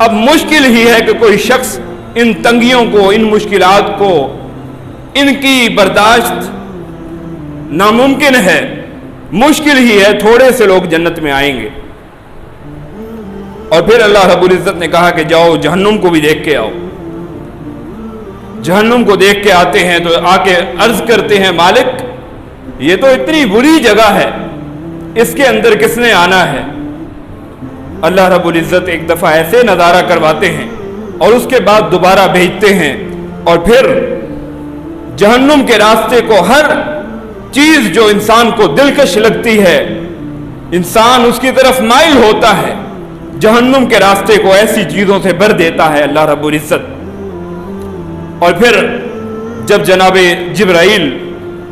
اب مشکل ہی ہے کہ کوئی شخص ان تنگیوں کو، ان مشکلات کو، ان کی برداشت ناممکن ہے، مشکل ہی ہے، تھوڑے سے لوگ جنت میں آئیں گے۔ اور پھر اللہ رب العزت نے کہا کہ جاؤ جہنم کو بھی دیکھ کے آؤ۔ جہنم کو دیکھ کے آتے ہیں تو آ کے عرض کرتے ہیں مالک یہ تو اتنی بری جگہ ہے، اس کے اندر کس نے آنا ہے؟ اللہ رب العزت ایک دفعہ ایسے نظارہ کرواتے ہیں اور اس کے بعد دوبارہ بھیجتے ہیں، اور پھر جہنم کے راستے کو ہر چیز جو انسان کو دلکش لگتی ہے، انسان اس کی طرف مائل ہوتا ہے، جہنم کے راستے کو ایسی چیزوں سے بھر دیتا ہے اللہ رب العزت۔ اور پھر جب جناب جبرائیل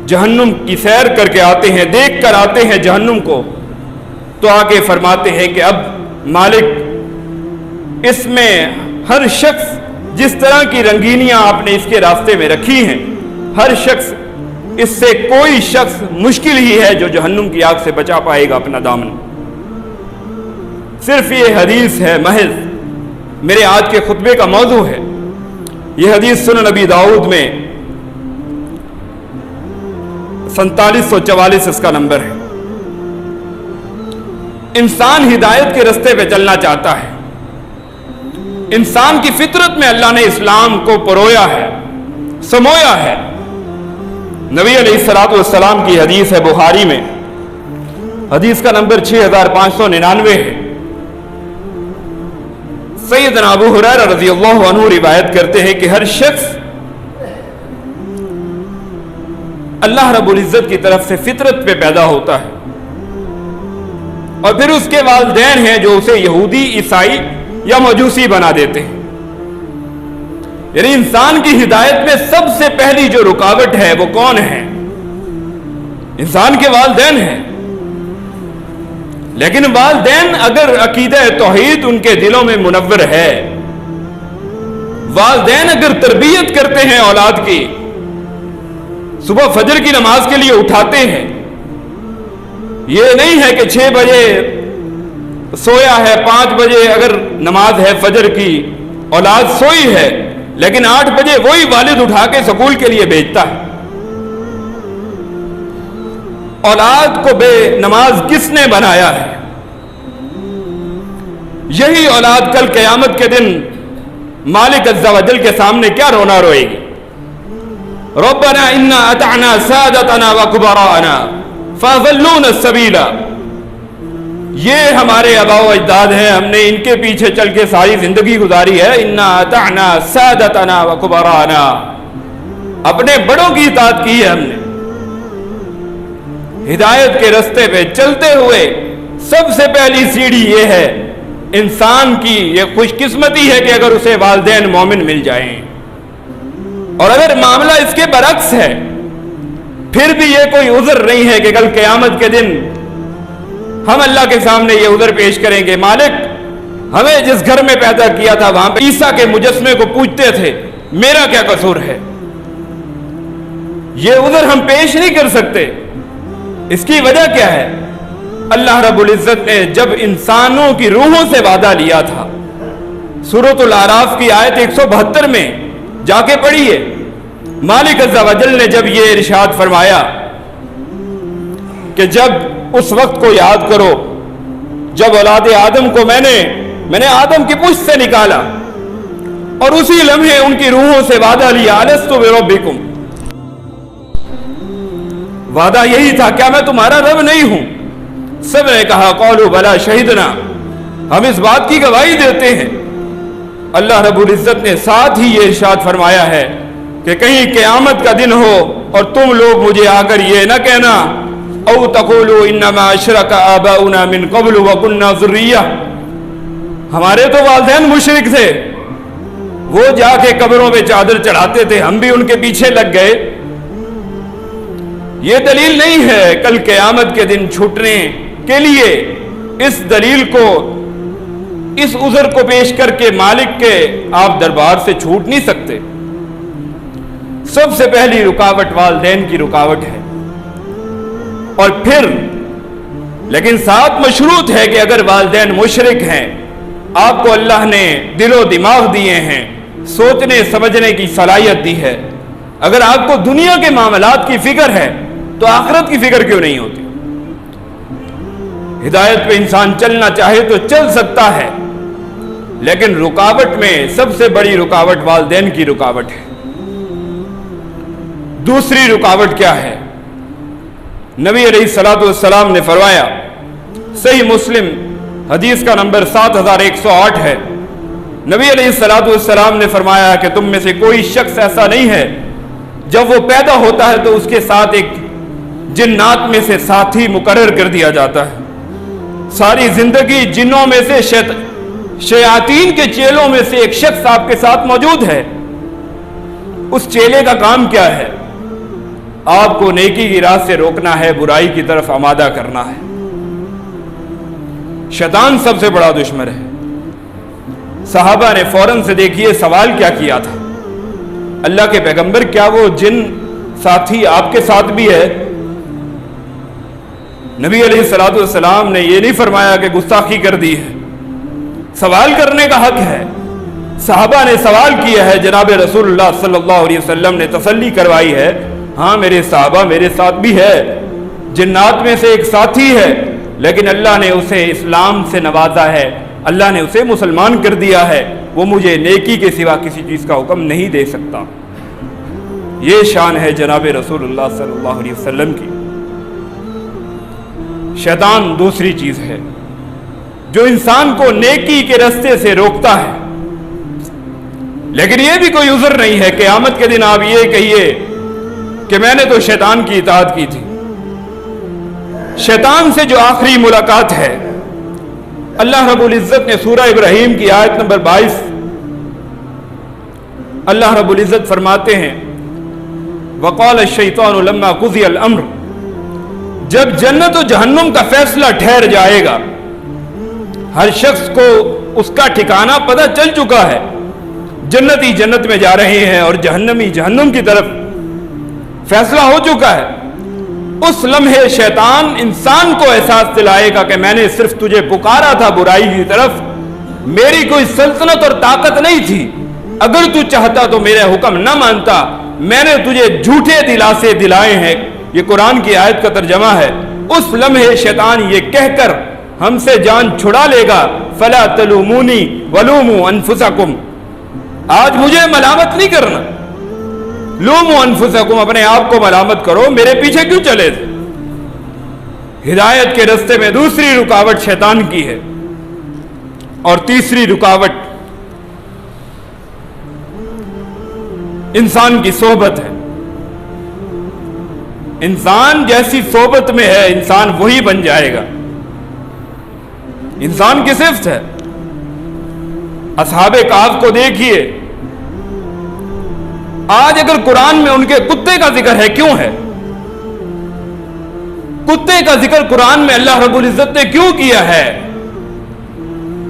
جہنم کی سیر کر کے آتے ہیں، دیکھ کر آتے ہیں جہنم کو، تو آگے فرماتے ہیں کہ اب مالک اس میں ہر شخص جس طرح کی رنگینیاں آپ نے اس کے راستے میں رکھی ہیں، ہر شخص اس سے کوئی شخص مشکل ہی ہے جو جہنم کی آگ سے بچا پائے گا اپنا دامن۔ صرف یہ حدیث ہے، محض میرے آج کے خطبے کا موضوع ہے۔ یہ حدیث سنن نبی داؤد میں 4744 اس کا نمبر ہے۔ انسان ہدایت کے رستے پہ چلنا چاہتا ہے، انسان کی فطرت میں اللہ نے اسلام کو پرویا ہے، سمویا ہے۔ نبی علیہ الصلوۃ والسلام کی حدیث ہے بخاری میں، حدیث کا نمبر 6599 ہے۔ سیدنا ابو ہریرہ رضی اللہ عنہ روایت کرتے ہیں کہ ہر شخص اللہ رب العزت کی طرف سے فطرت پہ پیدا ہوتا ہے، اور پھر اس کے والدین ہیں جو اسے یہودی، عیسائی یا مجوسی بنا دیتے ہیں۔ یعنی انسان کی ہدایت میں سب سے پہلی جو رکاوٹ ہے وہ کون ہے؟ انسان کے والدین ہیں۔ لیکن والدین اگر عقیدہ توحید ان کے دلوں میں منور ہے، والدین اگر تربیت کرتے ہیں اولاد کی، صبح فجر کی نماز کے لیے اٹھاتے ہیں، یہ نہیں ہے کہ 6 بجے سویا ہے، 5 بجے اگر نماز ہے فجر کی، اولاد سوئی ہے، لیکن 8 بجے وہی والد اٹھا کے سکول کے لیے بھیجتا ہے۔ اولاد کو بے نماز کس نے بنایا ہے؟ یہی اولاد کل قیامت کے دن مالک عز و جل کے سامنے کیا رونا روئے گی؟ ربنا انا اطعنا سادتنا وکبراءنا فاضلونا السبیل، یہ ہمارے آباء و اجداد ہیں، ہم نے ان کے پیچھے چل کے ساری زندگی گزاری ہے۔ انا اطعنا سادتنا وکبراءنا، اپنے بڑوں کی اطاعت کی ہے ہم نے۔ ہدایت کے رستے پہ چلتے ہوئے سب سے پہلی سیڑھی یہ ہے، انسان کی یہ خوش قسمتی ہے کہ اگر اسے والدین مومن مل جائیں، اور اگر معاملہ اس کے برعکس ہے پھر بھی یہ کوئی عذر نہیں ہے کہ کل قیامت کے دن ہم اللہ کے سامنے یہ عذر پیش کریں گے، مالک ہمیں جس گھر میں پیدا کیا تھا وہاں پہ عیسیٰ کے مجسمے کو پوجتے تھے، میرا کیا قصور ہے؟ یہ عذر ہم پیش نہیں کر سکتے۔ اس کی وجہ کیا ہے؟ اللہ رب العزت نے جب انسانوں کی روحوں سے وعدہ لیا تھا، سورۃ الاعراف کی آیت 172 میں جا کے پڑھیے، مالک عز و جل نے جب یہ ارشاد فرمایا کہ جب اس وقت کو یاد کرو جب اولاد آدم کو میں نے آدم کی پشت سے نکالا اور اسی لمحے ان کی روحوں سے وعدہ لیا، الست بربکم، وعدہ یہی تھا، کیا میں تمہارا رب نہیں ہوں؟ سب نے کہا قولوا بلا شہدنا، ہم اس بات کی گواہی دیتے ہیں۔ اللہ رب العزت نے ساتھ ہی یہ ارشاد فرمایا ہے کہ کہیں قیامت کا دن ہو اور تم لوگ مجھے آ کر یہ نہ کہنا او تقولوا انما اشرک آباؤنا من قبل وکنا ذریہ، ہمارے تو والدین مشرک تھے، وہ جا کے قبروں پہ چادر چڑھاتے تھے، ہم بھی ان کے پیچھے لگ گئے۔ یہ دلیل نہیں ہے کل قیامت کے دن چھوٹنے کے لیے، اس دلیل کو، اس عذر کو پیش کر کے مالک کے آپ دربار سے چھوٹ نہیں سکتے۔ سب سے پہلی رکاوٹ والدین کی رکاوٹ ہے، اور پھر لیکن ساتھ مشروط ہے کہ اگر والدین مشرک ہیں آپ کو اللہ نے دل و دماغ دیے ہیں، سوچنے سمجھنے کی صلاحیت دی ہے۔ اگر آپ کو دنیا کے معاملات کی فکر ہے تو آخرت کی فکر کیوں نہیں ہوتی؟ ہدایت پہ انسان چلنا چاہے تو چل سکتا ہے، لیکن رکاوٹ میں سب سے بڑی رکاوٹ والدین کی رکاوٹ ہے۔ دوسری رکاوٹ کیا ہے؟ نبی علیہ الصلوۃ والسلام نے فرمایا، صحیح مسلم حدیث کا نمبر 7108 ہے، نبی علیہ الصلوۃ والسلام نے فرمایا کہ تم میں سے کوئی شخص ایسا نہیں ہے جب وہ پیدا ہوتا ہے تو اس کے ساتھ ایک جنات میں سے ساتھی مقرر کر دیا جاتا ہے۔ ساری زندگی جنوں میں سے شیاطین کے چیلوں میں سے ایک شخص آپ کے ساتھ موجود ہے۔ اس چیلے کا کام کیا ہے؟ آپ کو نیکی کی راہ سے روکنا ہے، برائی کی طرف آمادہ کرنا ہے۔ شیطان سب سے بڑا دشمن ہے۔ صحابہ نے فوراً سے دیکھیے سوال کیا کیا تھا، اللہ کے پیغمبر کیا وہ جن ساتھی آپ کے ساتھ بھی ہے؟ نبی علیہ الصلوۃ والسلام نے یہ نہیں فرمایا کہ گستاخی کر دی ہے، سوال کرنے کا حق ہے۔ صحابہ نے سوال کیا ہے، جناب رسول اللہ صلی اللہ علیہ وسلم نے تسلی کروائی ہے، ہاں میرے صحابہ میرے ساتھ بھی ہے، جنات میں سے ایک ساتھی ہے، لیکن اللہ نے اسے اسلام سے نوازا ہے، اللہ نے اسے مسلمان کر دیا ہے، وہ مجھے نیکی کے سوا کسی چیز کا حکم نہیں دے سکتا۔ یہ شان ہے جناب رسول اللہ صلی اللہ علیہ وسلم کی۔ شیطان دوسری چیز ہے جو انسان کو نیکی کے راستے سے روکتا ہے، لیکن یہ بھی کوئی عذر نہیں ہے قیامت کے دن آپ یہ کہیے کہ میں نے تو شیطان کی اطاعت کی تھی۔ شیطان سے جو آخری ملاقات ہے، اللہ رب العزت نے سورہ ابراہیم کی آیت نمبر 22 اللہ رب العزت فرماتے ہیں، وقال الشیطان لما قضی الامر، جب جنت و جہنم کا فیصلہ ٹھہر جائے گا، ہر شخص کو اس کا ٹھکانہ پتہ چل چکا ہے، جنتی جنت میں جا رہے ہیں اور جہنمی جہنم کی طرف فیصلہ ہو چکا ہے، اس لمحے شیطان انسان کو احساس دلائے گا کہ میں نے صرف تجھے پکارا تھا برائی کی طرف، میری کوئی سلطنت اور طاقت نہیں تھی، اگر تو چاہتا تو میرے حکم نہ مانتا، میں نے تجھے جھوٹے دلاسے دلائے ہیں۔ یہ قرآن کی آیت کا ترجمہ ہے۔ اس لمحے شیطان یہ کہہ کر ہم سے جان چھڑا لے گا، فلا تلومونی ولوموا انفسکم، آج مجھے ملامت نہیں کرنا، لوموا انفسکم، اپنے آپ کو ملامت کرو، میرے پیچھے کیوں چلے تھے؟ ہدایت کے راستے میں دوسری رکاوٹ شیطان کی ہے، اور تیسری رکاوٹ انسان کی صحبت ہے۔ انسان جیسی صحبت میں ہے انسان وہی بن جائے گا۔ انسان کی صفت ہے۔ اصحاب کہف کو دیکھیے، آج اگر قرآن میں ان کے کتے کا ذکر ہے، کیوں ہے؟ کتے کا ذکر قرآن میں اللہ رب العزت نے کیوں کیا ہے؟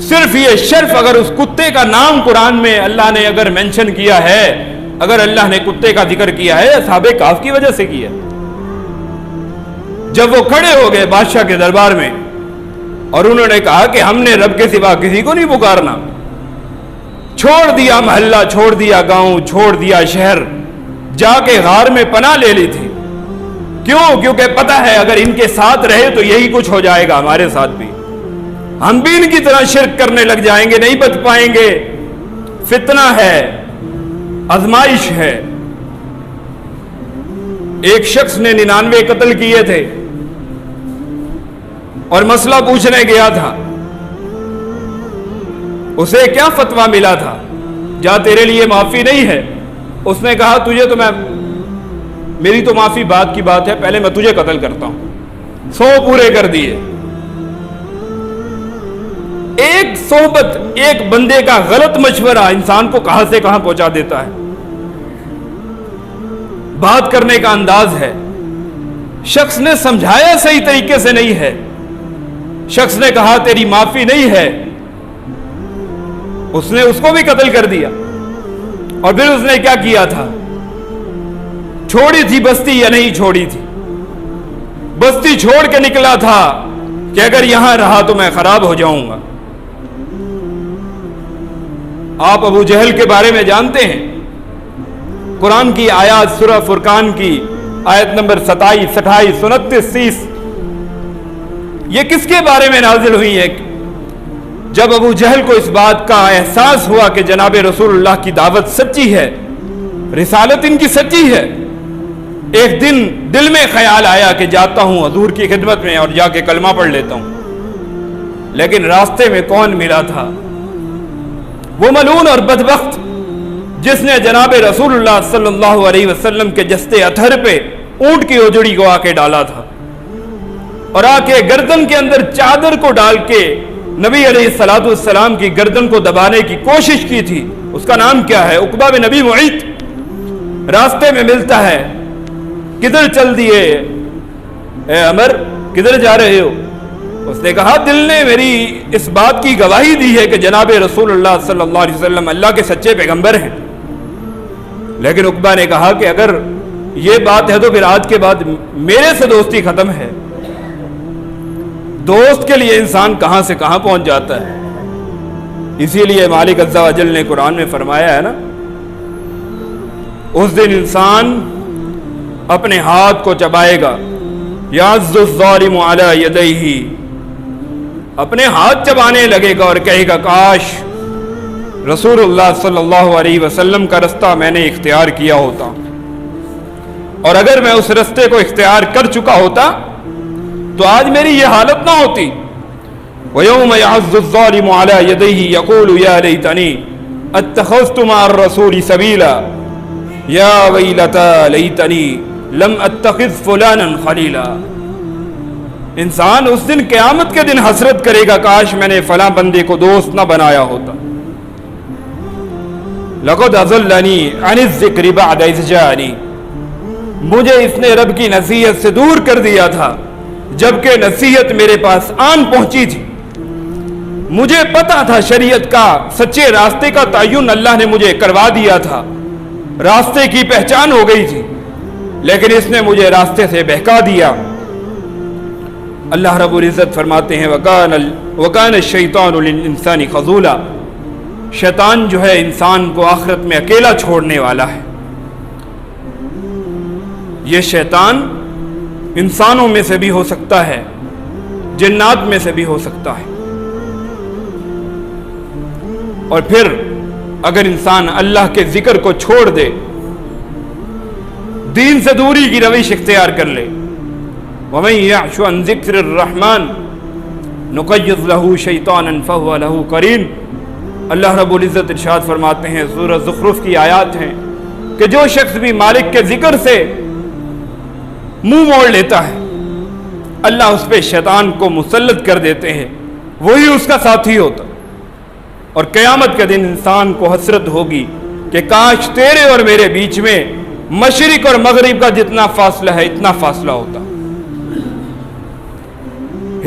صرف یہ شرف، اگر اس کتے کا نام قرآن میں اللہ نے اگر مینشن کیا ہے، اگر اللہ نے کتے کا ذکر کیا ہے، اصحاب کہف کی وجہ سے کیا۔ جب وہ کھڑے ہو گئے بادشاہ کے دربار میں اور انہوں نے کہا کہ ہم نے رب کے سوا کسی کو نہیں پکارنا، چھوڑ دیا محلہ، چھوڑ دیا گاؤں، چھوڑ دیا شہر، جا کے غار میں پناہ لے لی تھی۔ کیوں؟ کیونکہ پتہ ہے اگر ان کے ساتھ رہے تو یہی کچھ ہو جائے گا ہمارے ساتھ بھی، ہم بھی ان کی طرح شرک کرنے لگ جائیں گے، نہیں بچ پائیں گے، فتنہ ہے، آزمائش ہے۔ ایک شخص نے 99 قتل کیے تھے اور مسئلہ پوچھنے گیا تھا، اسے کیا فتویٰ ملا تھا؟ جا تیرے لیے معافی نہیں ہے۔ اس نے کہا تجھے تو میری تو معافی بعد کی بات ہے، پہلے میں تجھے قتل کرتا ہوں۔ 100 پورے کر دیے۔ ایک صحبت، ایک بندے کا غلط مشورہ انسان کو کہاں سے کہاں پہنچا دیتا ہے۔ بات کرنے کا انداز ہے، شخص نے سمجھایا صحیح طریقے سے نہیں ہے، شخص نے کہا تیری معافی نہیں ہے، اس نے اس کو بھی قتل کر دیا۔ اور پھر اس نے کیا کیا تھا؟ چھوڑی تھی بستی یا نہیں چھوڑی تھی؟ بستی چھوڑ کے نکلا تھا کہ اگر یہاں رہا تو میں خراب ہو جاؤں گا۔ آپ ابو جہل کے بارے میں جانتے ہیں، قرآن کی آیات سورہ فرقان کی آیت نمبر 27، 28، 29، 30 یہ کس کے بارے میں نازل ہوئی ہے؟ جب ابو جہل کو اس بات کا احساس ہوا کہ جناب رسول اللہ کی دعوت سچی ہے، رسالت ان کی سچی ہے، ایک دن دل میں خیال آیا کہ جاتا ہوں حضور کی خدمت میں اور جا کے کلمہ پڑھ لیتا ہوں۔ لیکن راستے میں کون ملا تھا؟ وہ ملعون اور بدبخت جس نے جناب رسول اللہ صلی اللہ علیہ وسلم کے جستے اطہر پہ اونٹ کی اجڑی کو آ کے ڈالا تھا، اور آ کے گردن کے اندر چادر کو ڈال کے نبی علیہ الصلوۃ والسلام کی گردن کو دبانے کی کوشش کی تھی۔ اس کا نام کیا ہے؟ عقبہ بن ابی معیط۔ راستے میں ملتا ہے، کدھر چل دیے اے عمر، کدھر جا رہے ہو؟ اس نے کہا دل نے میری اس بات کی گواہی دی ہے کہ جناب رسول اللہ صلی اللہ علیہ وسلم اللہ کے سچے پیغمبر ہیں، لیکن عقبہ نے کہا کہ اگر یہ بات ہے تو پھر آج کے بعد میرے سے دوستی ختم ہے۔ دوست کے لیے انسان کہاں سے کہاں پہنچ جاتا ہے۔ اسی لیے مالک عز و جل نے قرآن میں فرمایا ہے نا، اس دن انسان اپنے ہاتھ کو چبائے گا، یعض الظالم علی یدیہ، اپنے ہاتھ چبانے لگے گا اور کہے گا کاش رسول اللہ صلی اللہ علیہ وسلم کا رستہ میں نے اختیار کیا ہوتا، اور اگر میں اس رستے کو اختیار کر چکا ہوتا تو آج میری یہ حالت نہ ہوتی۔ وَيَوْمَ يَعَضُّ الظَّالِمُ عَلَى يَدَيْهِ يَقُولُ يَا لَيْتَنِي اتَّخَذْتُ مَعَ الرَّسُولِ سَبِيلًا يَا وَيْلَتَا لَيْتَنِي لَمْ أَتَّخِذْ فُلَانًا خَلِيلًا۔ انسان اس دن قیامت کے دن حسرت کرے گا کاش میں نے فلاں بندے کو دوست نہ بنایا ہوتا۔ لَقَدْ أَضَلَّنِي عَنِ الذِّكْرِ بَعْدَ إِذْ جَاءَنِي، مجھے اس نے رب کی نصیحت سے دور کر دیا تھا جبکہ نصیحت میرے پاس آن پہنچی تھی۔ مجھے پتا تھا شریعت کا سچے راستے کا تعین اللہ نے مجھے کروا دیا تھا، راستے کی پہچان ہو گئی تھی، لیکن اس نے مجھے راستے سے بہکا دیا۔ اللہ رب العزت فرماتے ہیں وَكَانَ الشَّيْطَانُ لِلْإِنسَانِ خَذُولًا، شیطان جو ہے انسان کو آخرت میں اکیلا چھوڑنے والا ہے۔ یہ شیطان انسانوں میں سے بھی ہو سکتا ہے، جنات میں سے بھی ہو سکتا ہے، اور پھر اگر انسان اللہ کے ذکر کو چھوڑ دے، دین سے دوری کی روش اختیار کر لے، وَمَن يَعْشُ عَن ذِكْرِ الرَّحْمَنِ نُقَيِّضْ لَهُ شَيْطَانًا فَهُوَ لَهُ قَرِينٌ۔ اللہ رب العزت ارشاد فرماتے ہیں، سورہ زخرف کی آیات ہیں کہ جو شخص بھی مالک کے ذکر سے منہ موڑ لیتا ہے اللہ اس پہ شیطان کو مسلط کر دیتے ہیں، وہی اس کا ساتھی ہوتا، اور قیامت کے دن انسان کو حسرت ہوگی کہ کاش تیرے اور میرے بیچ میں مشرق اور مغرب کا جتنا فاصلہ ہے اتنا فاصلہ ہوتا۔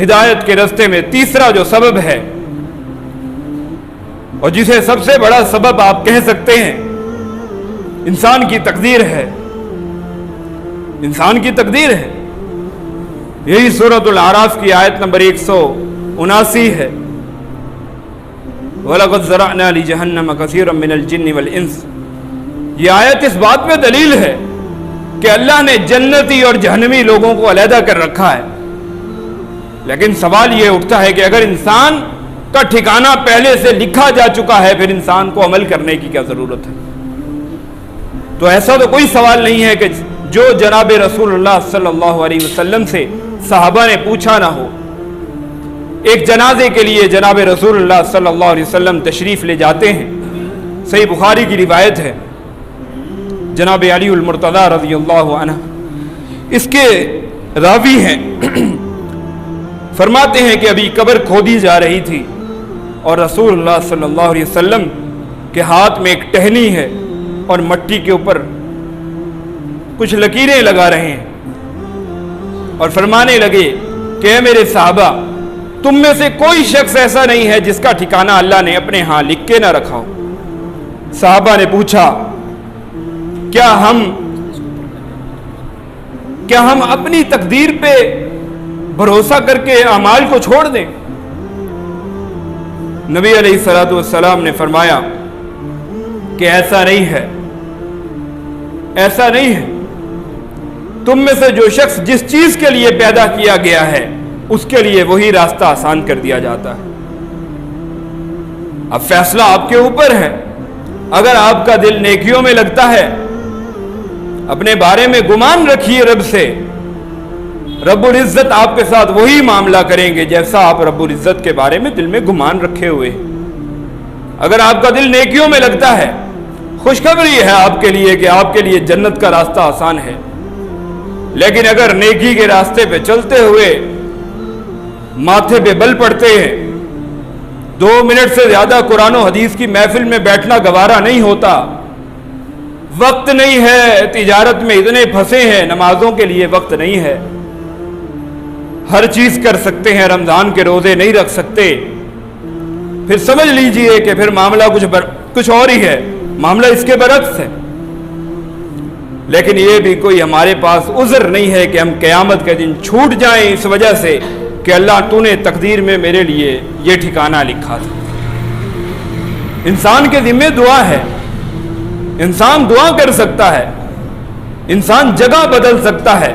ہدایت کے راستے میں تیسرا جو سبب ہے، اور جسے سب سے بڑا سبب آپ کہہ سکتے ہیں، انسان کی تقدیر ہے، انسان کی تقدیر ہے۔ یہی سورۃ الاعراف کی آیت نمبر 179 ہے، وَلَقَدْ ذَرَأْنَا لِجَهَنَّمَ كَثِيرًا مِنَ الْجِنِّ وَالْإِنسِ۔ یہ آیت اس بات پہ دلیل ہے کہ اللہ نے جنتی اور جہنمی لوگوں کو علیحدہ کر رکھا ہے، لیکن سوال یہ اٹھتا ہے کہ اگر انسان کا ٹھکانہ پہلے سے لکھا جا چکا ہے پھر انسان کو عمل کرنے کی کیا ضرورت ہے؟ تو ایسا تو کوئی سوال نہیں ہے کہ جو جناب رسول اللہ صلی اللہ علیہ وسلم سے صحابہ نے پوچھا نہ ہو۔ ایک جنازے کے لیے جناب رسول اللہ صلی اللہ علیہ وسلم تشریف لے جاتے ہیں، صحیح بخاری کی روایت ہے، جناب علی المرتضی رضی اللہ عنہ اس کے راوی ہیں، فرماتے ہیں کہ ابھی قبر کھودی جا رہی تھی اور رسول اللہ صلی اللہ علیہ وسلم کے ہاتھ میں ایک ٹہنی ہے اور مٹی کے اوپر کچھ لکیریں لگا رہے ہیں، اور فرمانے لگے کہ اے میرے صحابہ، تم میں سے کوئی شخص ایسا نہیں ہے جس کا ٹھکانہ اللہ نے اپنے ہاں لکھ کے نہ رکھا ہو۔ صحابہ نے پوچھا کیا ہم اپنی تقدیر پہ بھروسہ کر کے اعمال کو چھوڑ دیں؟ نبی علیہ الصلوۃ والسلام نے فرمایا کہ ایسا نہیں ہے، ایسا نہیں ہے۔ تم میں سے جو شخص جس چیز کے لیے پیدا کیا گیا ہے اس کے لیے وہی راستہ آسان کر دیا جاتا ہے۔ اب فیصلہ آپ کے اوپر ہے۔ اگر آپ کا دل نیکیوں میں لگتا ہے، اپنے بارے میں گمان رکھیے رب سے، رب العزت آپ کے ساتھ وہی معاملہ کریں گے جیسا آپ رب العزت کے بارے میں دل میں گمان رکھے ہوئے ہیں۔ اگر آپ کا دل نیکیوں میں لگتا ہے، خوشخبری ہے آپ کے لیے کہ آپ کے لیے جنت کا راستہ آسان ہے۔ لیکن اگر نیکی کے راستے پہ چلتے ہوئے ماتھے پہ بل پڑتے ہیں، 2 منٹ سے زیادہ قرآن و حدیث کی محفل میں بیٹھنا گوارا نہیں ہوتا، وقت نہیں ہے، تجارت میں اتنے پھنسے ہیں، نمازوں کے لیے وقت نہیں ہے، ہر چیز کر سکتے ہیں، رمضان کے روزے نہیں رکھ سکتے، پھر سمجھ لیجئے کہ پھر معاملہ کچھ اور ہی ہے، معاملہ اس کے برعکس ہے۔ لیکن یہ بھی کوئی ہمارے پاس عذر نہیں ہے کہ ہم قیامت کے دن چھوٹ جائیں اس وجہ سے کہ اللہ تو نے تقدیر میں میرے لیے یہ ٹھکانہ لکھا تھا۔ انسان کے ذمہ دعا ہے، انسان دعا کر سکتا ہے، انسان جگہ بدل سکتا ہے،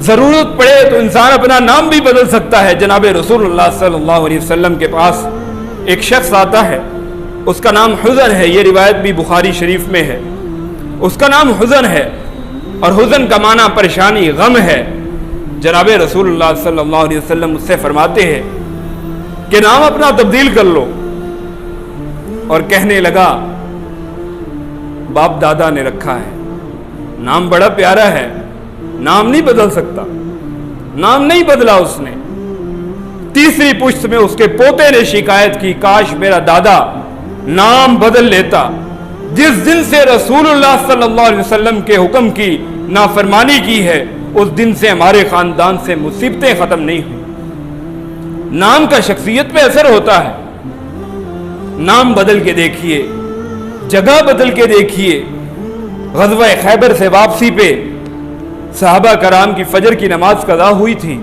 ضرورت پڑے تو انسان اپنا نام بھی بدل سکتا ہے۔ جناب رسول اللہ صلی اللہ علیہ وسلم کے پاس ایک شخص آتا ہے، اس کا نام حزن ہے، یہ روایت بھی بخاری شریف میں ہے، اس کا نام حزن ہے، اور حزن کا معنی پریشانی، غم ہے۔ جناب رسول اللہ صلی اللہ علیہ وسلم اس سے فرماتے ہیں کہ نام اپنا تبدیل کر لو، اور کہنے لگا باپ دادا نے رکھا ہے، نام بڑا پیارا ہے، نام نہیں بدل سکتا، نام نہیں بدلا اس نے۔ تیسری پشت میں اس کے پوتے نے شکایت کی، کاش میرا دادا نام بدل لیتا۔ جس دن سے رسول اللہ صلی اللہ علیہ وسلم کے حکم کی نافرمانی کی ہے، اس دن سے ہمارے خاندان سے مصیبتیں ختم نہیں ہوئی۔ نام کا شخصیت پہ اثر ہوتا ہے۔ نام بدل کے دیکھیے، جگہ بدل کے دیکھیے۔ غزوہ خیبر سے واپسی پہ صحابہ کرام کی فجر کی نماز قضا ہوئی تھی،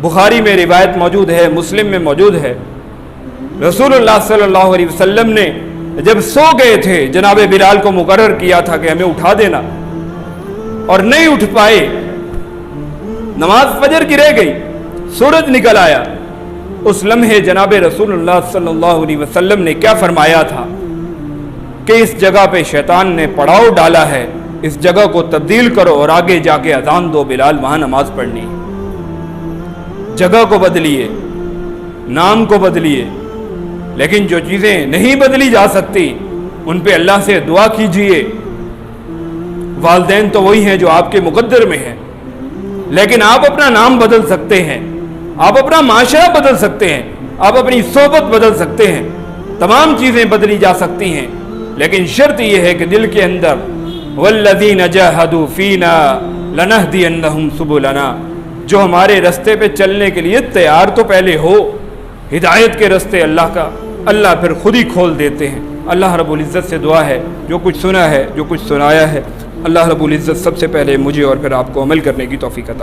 بخاری میں روایت موجود ہے، مسلم میں موجود ہے۔ رسول اللہ صلی اللہ علیہ وسلم نے جب سو گئے تھے، جناب بلال کو مقرر کیا تھا کہ ہمیں اٹھا دینا، اور نہیں اٹھ پائے، نماز فجر کی رہ گئی، سورج نکل آیا۔ اس لمحے جناب رسول اللہ صلی اللہ علیہ وسلم نے کیا فرمایا تھا کہ اس جگہ پہ شیطان نے پڑاؤ ڈالا ہے، اس جگہ کو تبدیل کرو اور آگے جا کے اذان دو، بلال وہاں نماز پڑھنی۔ جگہ کو بدلیے، نام کو بدلیے، لیکن جو چیزیں نہیں بدلی جا سکتی ان پہ اللہ سے دعا کیجئے۔ والدین تو وہی ہیں جو آپ کے مقدر میں ہیں، لیکن آپ اپنا نام بدل سکتے ہیں، آپ اپنا معاشرہ بدل سکتے ہیں، آپ اپنی صحبت بدل سکتے ہیں، تمام چیزیں بدلی جا سکتی ہیں، لیکن شرط یہ ہے کہ دل کے اندر والذین جاہدوا فینا لنہدینہم سبلنا، جو ہمارے رستے پہ چلنے کے لیے تیار تو پہلے ہو۔ ہدایت کے رستے اللہ پھر خود ہی کھول دیتے ہیں۔ اللہ رب العزت سے دعا ہے، جو کچھ سنا ہے، جو کچھ سنایا ہے، اللہ رب العزت سب سے پہلے مجھے اور پھر آپ کو عمل کرنے کی توفیق عطا